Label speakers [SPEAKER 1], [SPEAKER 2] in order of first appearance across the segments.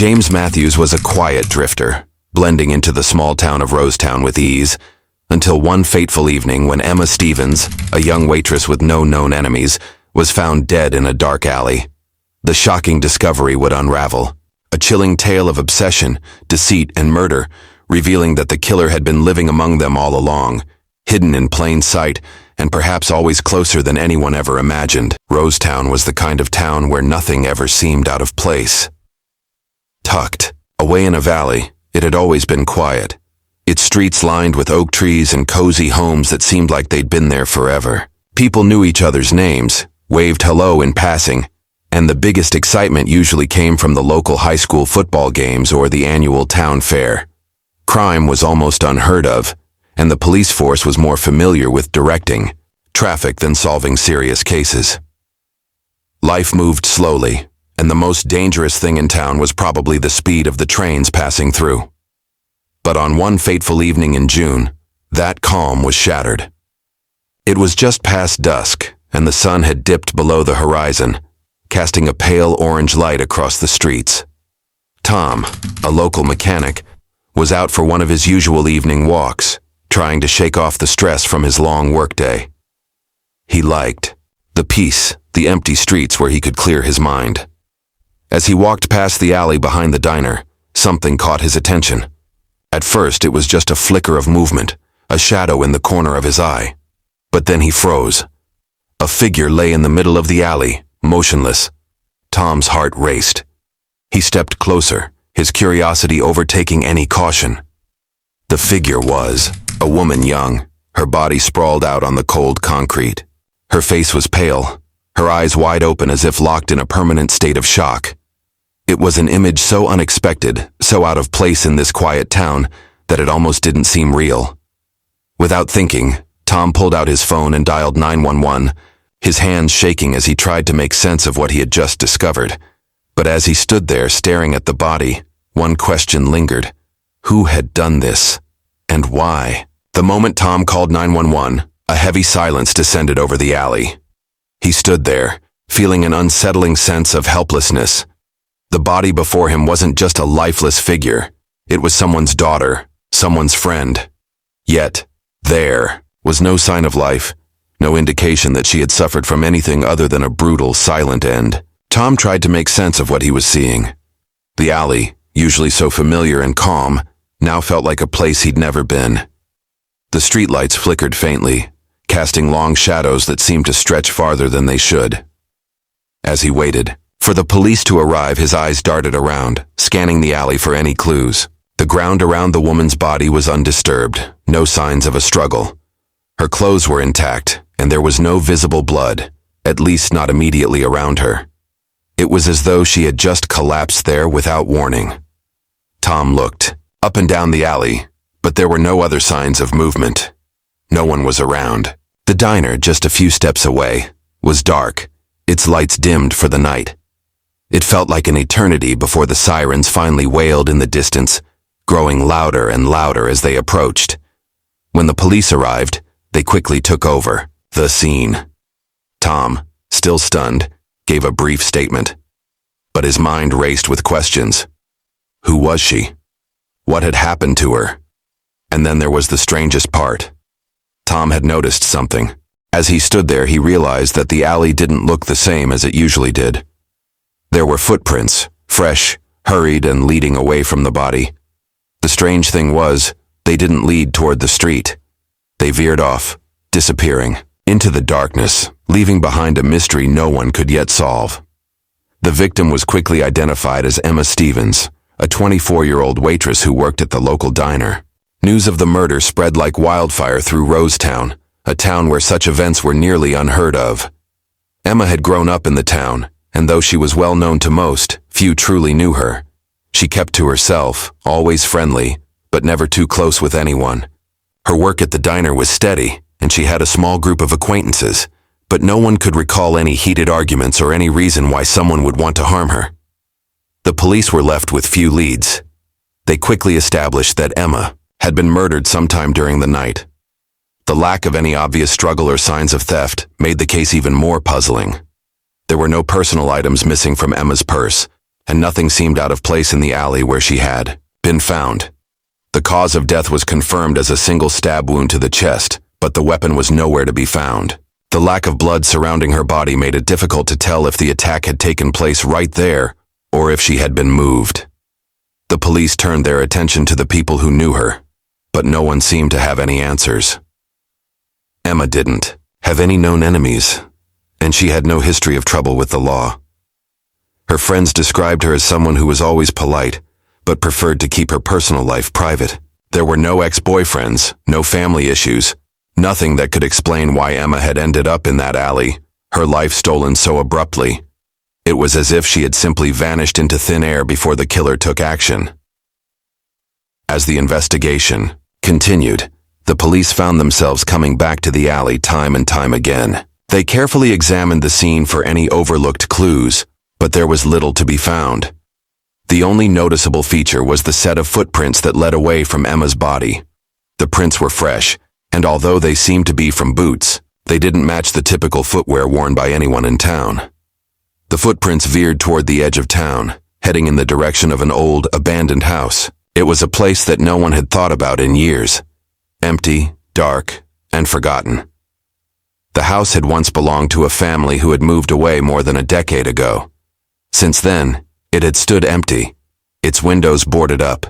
[SPEAKER 1] James Matthews was a quiet drifter, blending into the small town of Rosetown with ease, until one fateful evening when Emma Stevens, a young waitress with no known enemies, was found dead in a dark alley. The shocking discovery would unravel, a chilling tale of obsession, deceit, and murder, revealing that the killer had been living among them all along, hidden in plain sight, and perhaps always closer than anyone ever imagined. Rosetown was the kind of town where nothing ever seemed out of place. Tucked away in a valley, it had always been quiet, its streets lined with oak trees and cozy homes that seemed like they'd been there forever. People knew each other's names, waved hello in passing, and the biggest excitement usually came from the local high school football games or the annual town fair. Crime was almost unheard of, and the police force was more familiar with directing traffic than solving serious cases. Life moved slowly, and the most dangerous thing in town was probably the speed of the trains passing through. But on one fateful evening in June, that calm was shattered. It was just past dusk, and the sun had dipped below the horizon, casting a pale orange light across the streets. Tom, a local mechanic, was out for one of his usual evening walks, trying to shake off the stress from his long workday. He liked the peace, the empty streets where he could clear his mind. As he walked past the alley behind the diner, something caught his attention. At first, it was just a flicker of movement, a shadow in the corner of his eye. But then he froze. A figure lay in the middle of the alley, motionless. Tom's heart raced. He stepped closer, his curiosity overtaking any caution. The figure was a woman young, her body sprawled out on the cold concrete. Her face was pale, her eyes wide open as if locked in a permanent state of shock. It was an image so unexpected, so out of place in this quiet town, that it almost didn't seem real. Without thinking, Tom pulled out his phone and dialed 911, his hands shaking as he tried to make sense of what he had just discovered. But as he stood there staring at the body, one question lingered. Who had done this? And why? The moment Tom called 911, a heavy silence descended over the alley. He stood there, feeling an unsettling sense of helplessness. The body before him wasn't just a lifeless figure. It was someone's daughter, someone's friend. Yet, there was no sign of life, no indication that she had suffered from anything other than a brutal, silent end. Tom tried to make sense of what he was seeing. The alley, usually so familiar and calm, now felt like a place he'd never been. The streetlights flickered faintly, casting long shadows that seemed to stretch farther than they should. As he waited for the police to arrive, his eyes darted around, scanning the alley for any clues. The ground around the woman's body was undisturbed, no signs of a struggle. Her clothes were intact, and there was no visible blood, at least not immediately around her. It was as though she had just collapsed there without warning. Tom looked up and down the alley, but there were no other signs of movement. No one was around. The diner, just a few steps away, was dark, its lights dimmed for the night. It felt like an eternity before the sirens finally wailed in the distance, growing louder and louder as they approached. When the police arrived, they quickly took over the scene. Tom, still stunned, gave a brief statement. But his mind raced with questions. Who was she? What had happened to her? And then there was the strangest part. Tom had noticed something. As he stood there, he realized that the alley didn't look the same as it usually did. There were footprints, fresh, hurried, and leading away from the body. The strange thing was, they didn't lead toward the street. They veered off, disappearing, into the darkness, leaving behind a mystery no one could yet solve. The victim was quickly identified as Emma Stevens, a 24-year-old waitress who worked at the local diner. News of the murder spread like wildfire through Rosetown, a town where such events were nearly unheard of. Emma had grown up in the town, and though she was well known to most, few truly knew her. She kept to herself, always friendly, but never too close with anyone. Her work at the diner was steady, and she had a small group of acquaintances, but no one could recall any heated arguments or any reason why someone would want to harm her. The police were left with few leads. They quickly established that Emma had been murdered sometime during the night. The lack of any obvious struggle or signs of theft made the case even more puzzling. There were no personal items missing from Emma's purse, and nothing seemed out of place in the alley where she had been found. The cause of death was confirmed as a single stab wound to the chest, but the weapon was nowhere to be found. The lack of blood surrounding her body made it difficult to tell if the attack had taken place right there or if she had been moved. The police turned their attention to the people who knew her, but no one seemed to have any answers. Emma didn't have any known enemies, and she had no history of trouble with the law. Her friends described her as someone who was always polite, but preferred to keep her personal life private. There were no ex-boyfriends, no family issues, nothing that could explain why Emma had ended up in that alley, her life stolen so abruptly. It was as if she had simply vanished into thin air before the killer took action. As the investigation continued, the police found themselves coming back to the alley time and time again. They carefully examined the scene for any overlooked clues, but there was little to be found. The only noticeable feature was the set of footprints that led away from Emma's body. The prints were fresh, and although they seemed to be from boots, they didn't match the typical footwear worn by anyone in town. The footprints veered toward the edge of town, heading in the direction of an old, abandoned house. It was a place that no one had thought about in years. Empty, dark, and forgotten. The house had once belonged to a family who had moved away more than a decade ago. Since then, it had stood empty, its windows boarded up,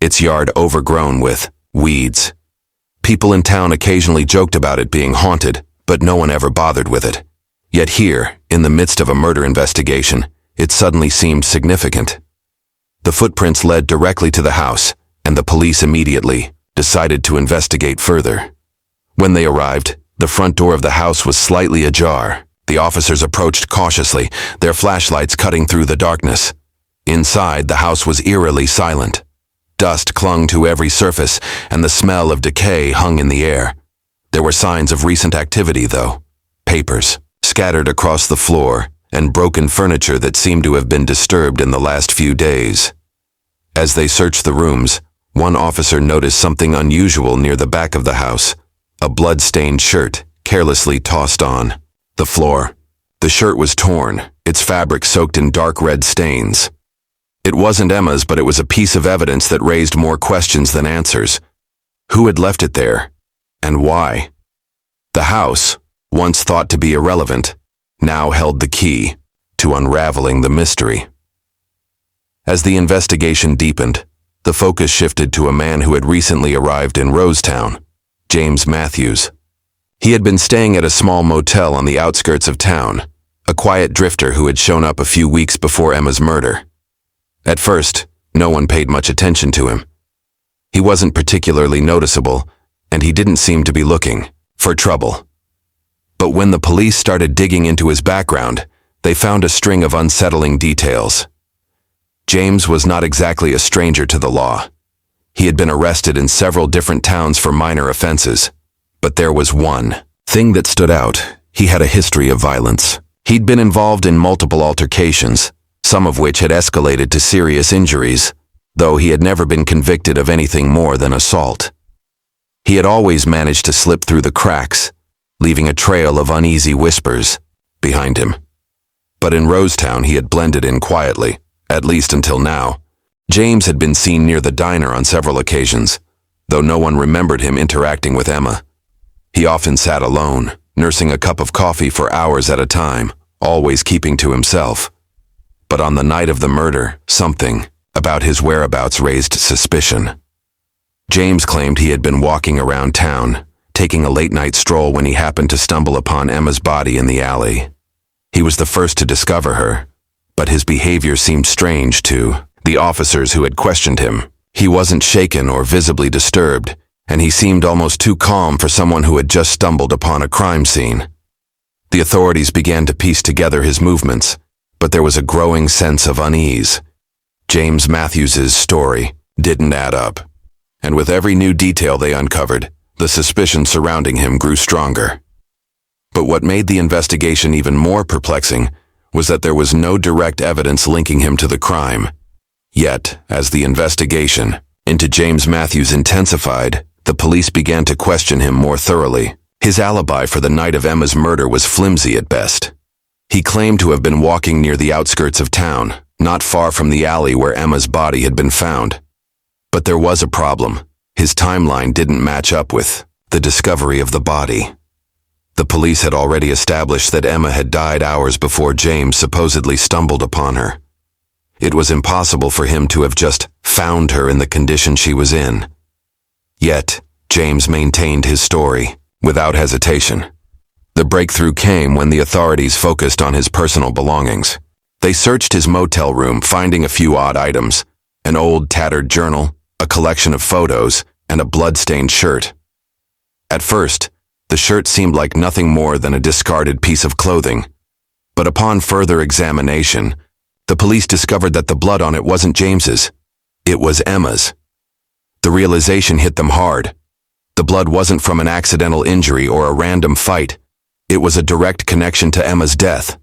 [SPEAKER 1] its yard overgrown with weeds. People in town occasionally joked about it being haunted, but no one ever bothered with it. Yet here, in the midst of a murder investigation, it suddenly seemed significant. The footprints led directly to the house, and the police immediately decided to investigate further. When they arrived, the front door of the house was slightly ajar. The officers approached cautiously, their flashlights cutting through the darkness. Inside, the house was eerily silent. Dust clung to every surface, and the smell of decay hung in the air. There were signs of recent activity, though. Papers scattered across the floor, and broken furniture that seemed to have been disturbed in the last few days. As they searched the rooms, one officer noticed something unusual near the back of the house. A blood-stained shirt, carelessly tossed on the floor. The shirt was torn, its fabric soaked in dark red stains. It wasn't Emma's, but it was a piece of evidence that raised more questions than answers. Who had left it there? And why? The house, once thought to be irrelevant, now held the key to unraveling the mystery. As the investigation deepened, the focus shifted to a man who had recently arrived in Rosetown, James Matthews. He had been staying at a small motel on the outskirts of town, a quiet drifter who had shown up a few weeks before Emma's murder. At first, no one paid much attention to him. He wasn't particularly noticeable, and he didn't seem to be looking for trouble. But when the police started digging into his background, they found a string of unsettling details. James was not exactly a stranger to the law. He had been arrested in several different towns for minor offenses. But there was one thing that stood out. He had a history of violence. He'd been involved in multiple altercations, some of which had escalated to serious injuries, though he had never been convicted of anything more than assault. He had always managed to slip through the cracks, leaving a trail of uneasy whispers behind him. But in Rosetown he had blended in quietly, at least until now. James had been seen near the diner on several occasions, though no one remembered him interacting with Emma. He often sat alone, nursing a cup of coffee for hours at a time, always keeping to himself. But on the night of the murder, something about his whereabouts raised suspicion. James claimed he had been walking around town, taking a late-night stroll when he happened to stumble upon Emma's body in the alley. He was the first to discover her, but his behavior seemed strange to the officers who had questioned him. He wasn't shaken or visibly disturbed, and he seemed almost too calm for someone who had just stumbled upon a crime scene. The authorities began to piece together his movements, but there was a growing sense of unease. James Matthews's story didn't add up, and with every new detail they uncovered, the suspicion surrounding him grew stronger. But what made the investigation even more perplexing was that there was no direct evidence linking him to the crime. Yet, as the investigation into James Matthews intensified, the police began to question him more thoroughly. His alibi for the night of Emma's murder was flimsy at best. He claimed to have been walking near the outskirts of town, not far from the alley where Emma's body had been found. But there was a problem. His timeline didn't match up with the discovery of the body. The police had already established that Emma had died hours before James supposedly stumbled upon her. It was impossible for him to have just found her in the condition she was in. Yet, James maintained his story, without hesitation. The breakthrough came when the authorities focused on his personal belongings. They searched his motel room, finding a few odd items: an old tattered journal, a collection of photos, and a blood-stained shirt. At first, the shirt seemed like nothing more than a discarded piece of clothing. But upon further examination, the police discovered that the blood on it wasn't James's. It was Emma's. The realization hit them hard. The blood wasn't from an accidental injury or a random fight. It was a direct connection to Emma's death.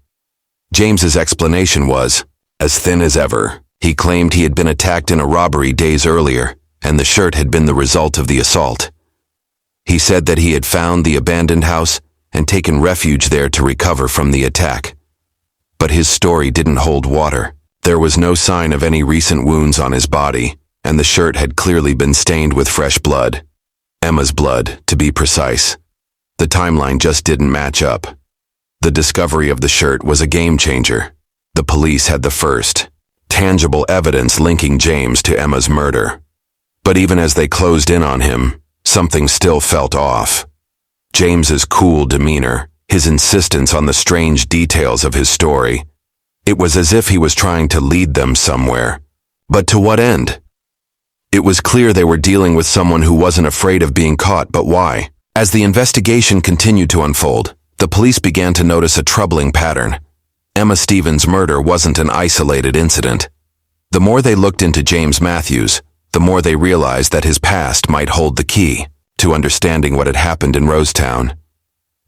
[SPEAKER 1] James's explanation was as thin as ever. He claimed he had been attacked in a robbery days earlier, and the shirt had been the result of the assault. He said that he had found the abandoned house and taken refuge there to recover from the attack. But his story didn't hold water. There was no sign of any recent wounds on his body, and the shirt had clearly been stained with fresh blood. Emma's blood, to be precise. The timeline just didn't match up. The discovery of the shirt was a game changer. The police had the first, tangible evidence linking James to Emma's murder. But even as they closed in on him, something still felt off. James's cool demeanor, his insistence on the strange details of his story. It was as if he was trying to lead them somewhere. But to what end? It was clear they were dealing with someone who wasn't afraid of being caught, but why? As the investigation continued to unfold, the police began to notice a troubling pattern. Emma Stevens' murder wasn't an isolated incident. The more they looked into James Matthews, the more they realized that his past might hold the key to understanding what had happened in Rosetown.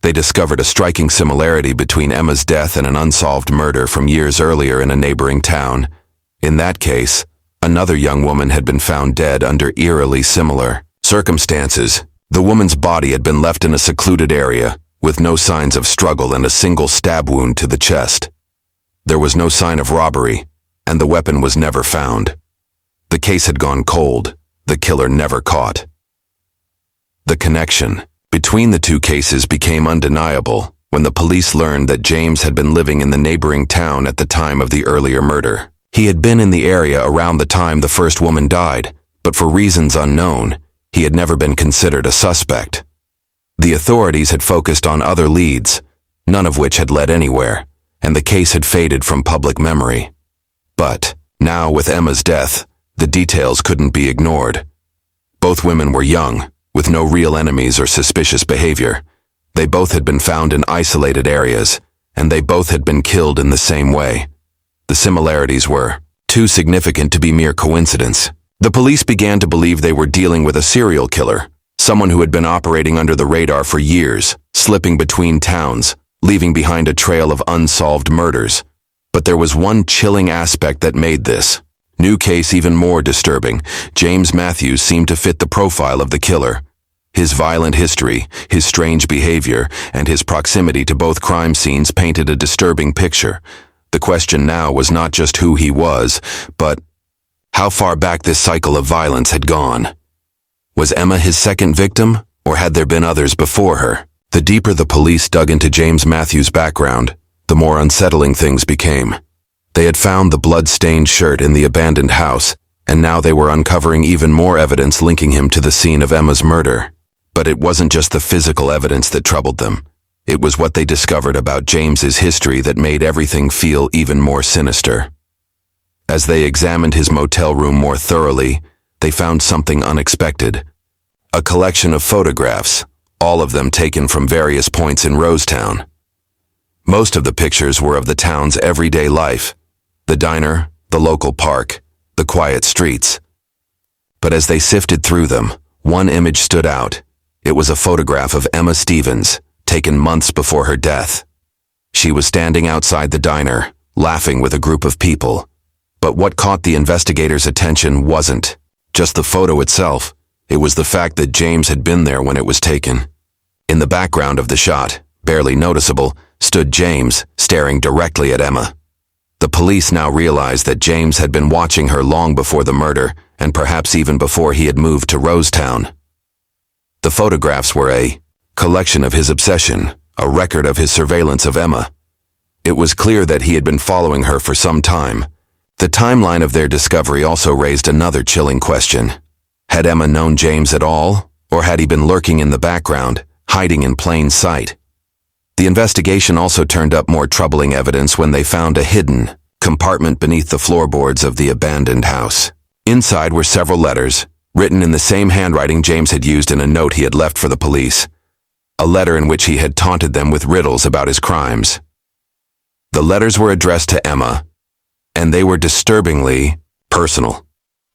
[SPEAKER 1] They discovered a striking similarity between Emma's death and an unsolved murder from years earlier in a neighboring town. In that case, another young woman had been found dead under eerily similar circumstances. The woman's body had been left in a secluded area, with no signs of struggle and a single stab wound to the chest. There was no sign of robbery, and the weapon was never found. The case had gone cold, the killer never caught. The connection between the two cases became undeniable when the police learned that James had been living in the neighboring town at the time of the earlier murder. He had been in the area around the time the first woman died, but for reasons unknown, he had never been considered a suspect. The authorities had focused on other leads, none of which had led anywhere, and the case had faded from public memory. But now, with Emma's death, the details couldn't be ignored. Both women were young, with no real enemies or suspicious behavior. They both had been found in isolated areas, and they both had been killed in the same way. The similarities were too significant to be mere coincidence. The police began to believe they were dealing with a serial killer, someone who had been operating under the radar for years, slipping between towns, leaving behind a trail of unsolved murders. But there was one chilling aspect that made this new case even more disturbing. James Matthews seemed to fit the profile of the killer. His violent history, his strange behavior, and his proximity to both crime scenes painted a disturbing picture. The question now was not just who he was, but how far back this cycle of violence had gone. Was Emma his second victim, or had there been others before her? The deeper the police dug into James Matthews' background, the more unsettling things became. They had found the blood-stained shirt in the abandoned house, and now they were uncovering even more evidence linking him to the scene of Emma's murder. But it wasn't just the physical evidence that troubled them. It was what they discovered about James's history that made everything feel even more sinister. As they examined his motel room more thoroughly, they found something unexpected. A collection of photographs, all of them taken from various points in Rosetown. Most of the pictures were of the town's everyday life: the diner, the local park, the quiet streets. But as they sifted through them, one image stood out. It was a photograph of Emma Stevens, taken months before her death. She was standing outside the diner, laughing with a group of people. But what caught the investigators' attention wasn't just the photo itself. It was the fact that James had been there when it was taken. In the background of the shot, barely noticeable, stood James, staring directly at Emma. The police now realized that James had been watching her long before the murder, and perhaps even before he had moved to Rosetown. The photographs were a collection of his obsession, a record of his surveillance of Emma. It was clear that he had been following her for some time. The timeline of their discovery also raised another chilling question. Had Emma known James at all, or had he been lurking in the background, hiding in plain sight? The investigation also turned up more troubling evidence when they found a hidden compartment beneath the floorboards of the abandoned house. Inside were several letters, written in the same handwriting James had used in a note he had left for the police. A letter in which he had taunted them with riddles about his crimes. The letters were addressed to Emma, and they were disturbingly personal.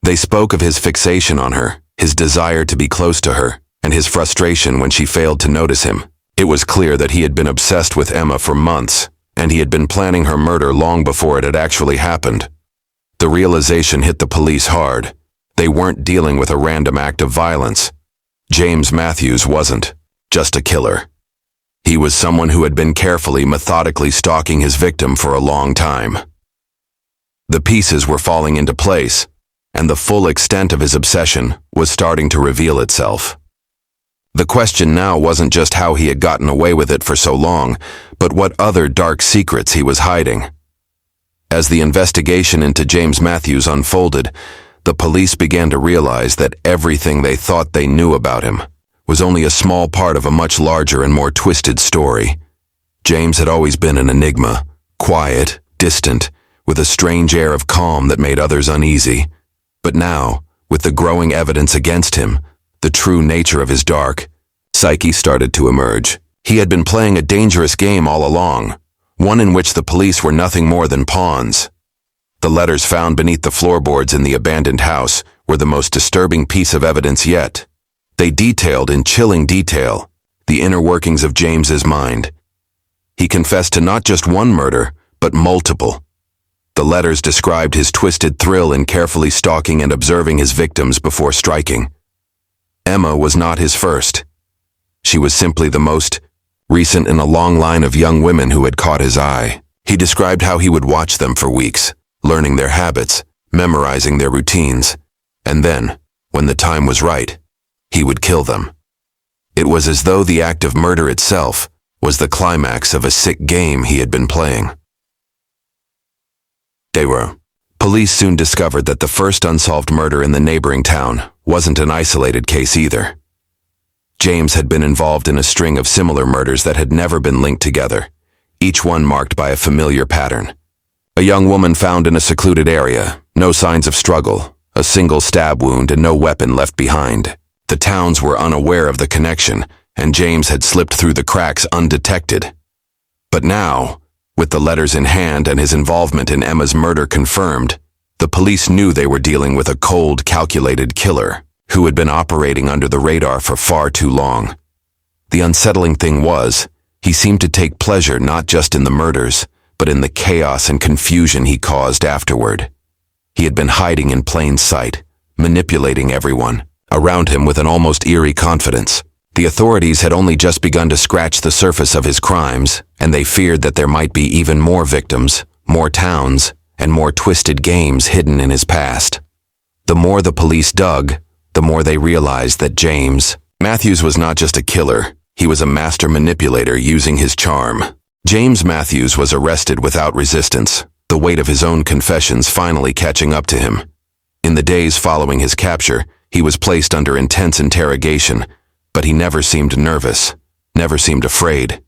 [SPEAKER 1] They spoke of his fixation on her, his desire to be close to her, and his frustration when she failed to notice him. It was clear that he had been obsessed with Emma for months, and he had been planning her murder long before it had actually happened. The realization hit the police hard. They weren't dealing with a random act of violence. James Matthews wasn't just a killer. He was someone who had been carefully, methodically stalking his victim for a long time. The pieces were falling into place, and the full extent of his obsession was starting to reveal itself. The question now wasn't just how he had gotten away with it for so long, but what other dark secrets he was hiding. As the investigation into James Matthews unfolded, the police began to realize that everything they thought they knew about him was only a small part of a much larger and more twisted story. James had always been an enigma, quiet, distant, with a strange air of calm that made others uneasy. But now, with the growing evidence against him, the true nature of his dark psyche started to emerge. He had been playing a dangerous game all along, one in which the police were nothing more than pawns. The letters found beneath the floorboards in the abandoned house were the most disturbing piece of evidence yet. They detailed in chilling detail the inner workings of James's mind. He confessed to not just one murder, but multiple. The letters described his twisted thrill in carefully stalking and observing his victims before striking. Emma was not his first. She was simply the most recent in a long line of young women who had caught his eye. He described how he would watch them for weeks, learning their habits, memorizing their routines, and then, when the time was right, he would kill them. It was as though the act of murder itself was the climax of a sick game he had been playing. Police soon discovered that the first unsolved murder in the neighboring town wasn't an isolated case either. James had been involved in a string of similar murders that had never been linked together, each one marked by a familiar pattern. A young woman found in a secluded area, no signs of struggle, a single stab wound and no weapon left behind. The towns were unaware of the connection, and James had slipped through the cracks undetected. But now, with the letters in hand and his involvement in Emma's murder confirmed, the police knew they were dealing with a cold, calculated killer who had been operating under the radar for far too long. The unsettling thing was, he seemed to take pleasure not just in the murders, but in the chaos and confusion he caused afterward. He had been hiding in plain sight, manipulating everyone around him with an almost eerie confidence. The authorities had only just begun to scratch the surface of his crimes, and they feared that there might be even more victims, more towns, and more twisted games hidden in his past. The more the police dug, the more they realized that James Matthews was not just a killer, he was a master manipulator using his charm. James Matthews was arrested without resistance, the weight of his own confessions finally catching up to him. In the days following his capture, he was placed under intense interrogation, but he never seemed nervous, never seemed afraid.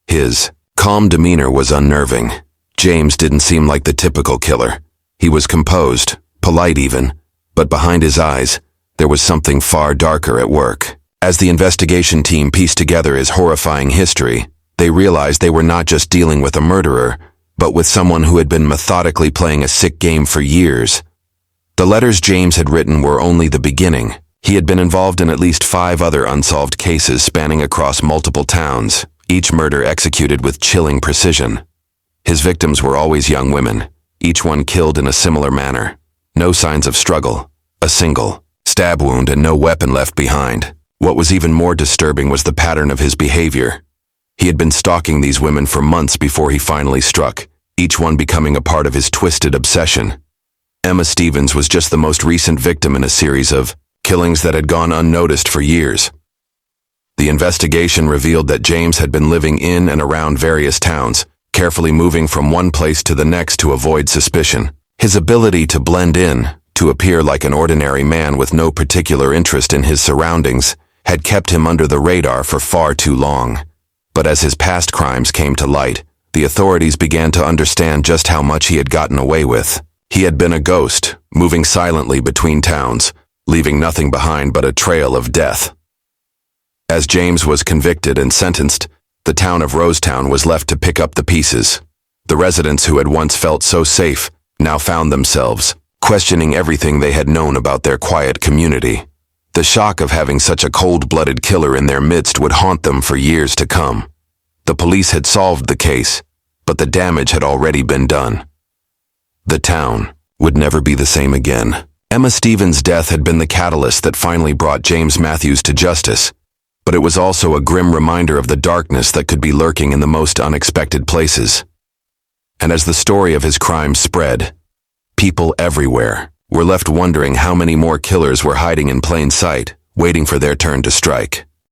[SPEAKER 1] His calm demeanor was unnerving. James didn't seem like the typical killer. He was composed, polite even, but behind his eyes, there was something far darker at work. As the investigation team pieced together his horrifying history, they realized they were not just dealing with a murderer, but with someone who had been methodically playing a sick game for years. The letters James had written were only the beginning. He had been involved in at least 5 other unsolved cases spanning across multiple towns, each murder executed with chilling precision. His victims were always young women, each one killed in a similar manner. No signs of struggle, a single stab wound and no weapon left behind. What was even more disturbing was the pattern of his behavior. He had been stalking these women for months before he finally struck, each one becoming a part of his twisted obsession. Emma Stevens was just the most recent victim in a series of killings that had gone unnoticed for years. The investigation revealed that James had been living in and around various towns, carefully moving from one place to the next to avoid suspicion. His ability to blend in, to appear like an ordinary man with no particular interest in his surroundings, had kept him under the radar for far too long. But as his past crimes came to light, the authorities began to understand just how much he had gotten away with. He had been a ghost, moving silently between towns, leaving nothing behind but a trail of death. As James was convicted and sentenced, the town of Rosetown was left to pick up the pieces. The residents who had once felt so safe now found themselves questioning everything they had known about their quiet community. The shock of having such a cold-blooded killer in their midst would haunt them for years to come. The police had solved the case, but the damage had already been done. The town would never be the same again. Emma Stevens' death had been the catalyst that finally brought James Matthews to justice, but it was also a grim reminder of the darkness that could be lurking in the most unexpected places. And as the story of his crimes spread, people everywhere were left wondering how many more killers were hiding in plain sight, waiting for their turn to strike.